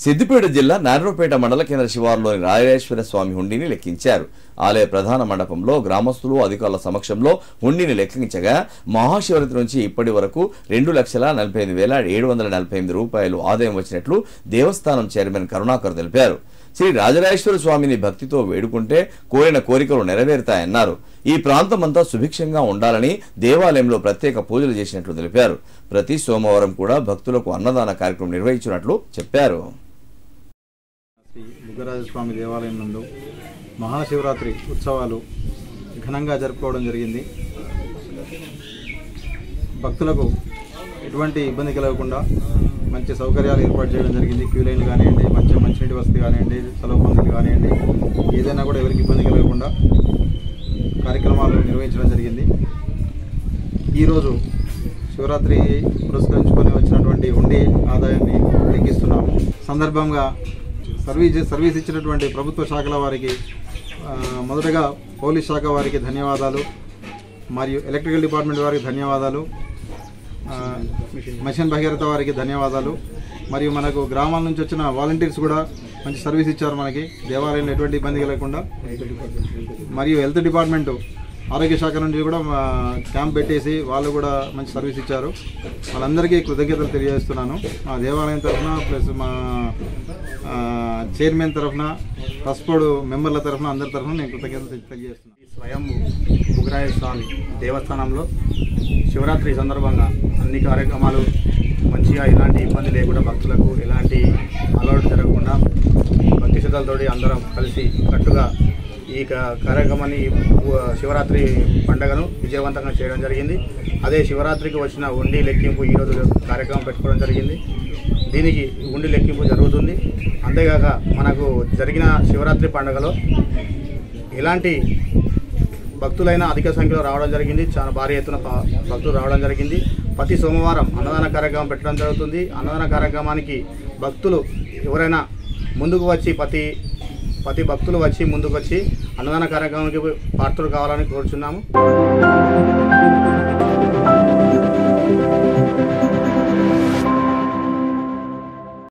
సిద్దిపేట జిల్లా నారాయణపేట మండల కేంద్ర శివారులోని రాజరాజేశ్వర స్వామి హుండీని లెక్కించారు. ఆలయ ప్రధాన మండపంలో గ్రామస్తులు అధికారుల సమక్షంలో హుండీని లెక్కించగా మహాశివరాత్రి నుంచి ఇప్పటి వరకు 2,45,748 రూపాయలు ఆదాయం వచ్చినట్లు దేవస్థానం చైర్మన్ కరుణాకర్ తెలిపారు. శ్రీ రాజరాజేశ్వర స్వామిని భక్తితో వేడుకుంటే కోరిన కోరికలు నెరవేరుతాయన్నారు. ఈ ప్రాంతమంతా సుభిక్షంగా ఉండాలని దేవాలయంలో ప్రత్యేక పూజలు చేసినట్లు తెలిపారు. ప్రతి సోమవారం కూడా భక్తులకు అన్నదాన కార్యక్రమం నిర్వహించినట్లు చెప్పారు. శ్రీ దుగ్గరాజస్వామి దేవాలయం నందు మహాశివరాత్రి ఉత్సవాలు ఘనంగా జరుపుకోవడం జరిగింది. భక్తులకు ఎటువంటి ఇబ్బంది కలగకుండా మంచి సౌకర్యాలు ఏర్పాటు చేయడం జరిగింది. క్యూ లైన్లు కానివ్వండి, మంచినీటి వసతి కానివ్వండి, సెలవు పందులు కానివ్వండి, ఏదైనా కూడా ఎవరికి ఇబ్బంది కలగకుండా కార్యక్రమాలు నిర్వహించడం జరిగింది. ఈరోజు శివరాత్రి పురస్కరించుకొని వచ్చినటువంటి హుండీ ఆదాయాన్ని లెక్కిస్తున్నాము. సందర్భంగా సర్వీస్ ఇచ్చినటువంటి ప్రభుత్వ శాఖల వారికి మొదటగా పోలీస్ శాఖ వారికి ధన్యవాదాలు, మరియు ఎలక్ట్రికల్ డిపార్ట్మెంట్ వారికి ధన్యవాదాలు, మిషన్ భగీరథ వారికి ధన్యవాదాలు, మరియు మనకు గ్రామాల నుంచి వచ్చిన వాలంటీర్స్ కూడా మంచి సర్వీస్ ఇచ్చారు. మనకి దేవాలయంలో ఎటువంటి ఇబ్బంది కలగకుండా, మరియు హెల్త్ డిపార్ట్మెంటు ఆరోగ్య శాఖ నుంచి కూడా క్యాంప్ పెట్టేసి వాళ్ళు కూడా మంచి సర్వీస్ ఇచ్చారు. వాళ్ళందరికీ కృతజ్ఞతలు తెలియజేస్తున్నాను. మా దేవాలయం తరఫున ప్లస్ మా చైర్మన్ తరఫున, ట్రస్ట్ బోర్డు మెంబర్ల తరఫున, అందరి తరఫున నేను కృతజ్ఞతలు తెలియజేస్తున్నాను. స్వయంభూ దుగ్గరాజ స్వామి దేవస్థానంలో శివరాత్రి సందర్భంగా అన్ని కార్యక్రమాలు మంచిగా ఎలాంటి ఇబ్బంది లేకుండా, భక్తులకు ఎలాంటి అలవాటు జరగకుండా భక్తి శ్రద్ధలతోటి అందరం కలిసి కట్టుగా ఈ కార్యక్రమాన్ని శివరాత్రి పండుగను విజయవంతంగా చేయడం జరిగింది. అదే శివరాత్రికి వచ్చిన హుండీ లెక్కింపు ఈరోజు కార్యక్రమం పెట్టుకోవడం జరిగింది. దీనికి హుండీ లెక్కింపు జరుగుతుంది. అంతేగాక మనకు జరిగిన శివరాత్రి పండుగలో ఎలాంటి భక్తులైనా అధిక సంఖ్యలో రావడం జరిగింది. చాలా భారీ ఎత్తున భక్తులు రావడం జరిగింది. ప్రతి సోమవారం అన్నదాన కార్యక్రమం పెట్టడం జరుగుతుంది. అన్నదాన కార్యక్రమానికి భక్తులు ఎవరైనా ముందుకు వచ్చి ప్రతి భక్తులు వచ్చి ముందుకు వచ్చి అన్నదాన కార్యక్రమానికి పాత్రలు కావాలని కోరుచున్నాము.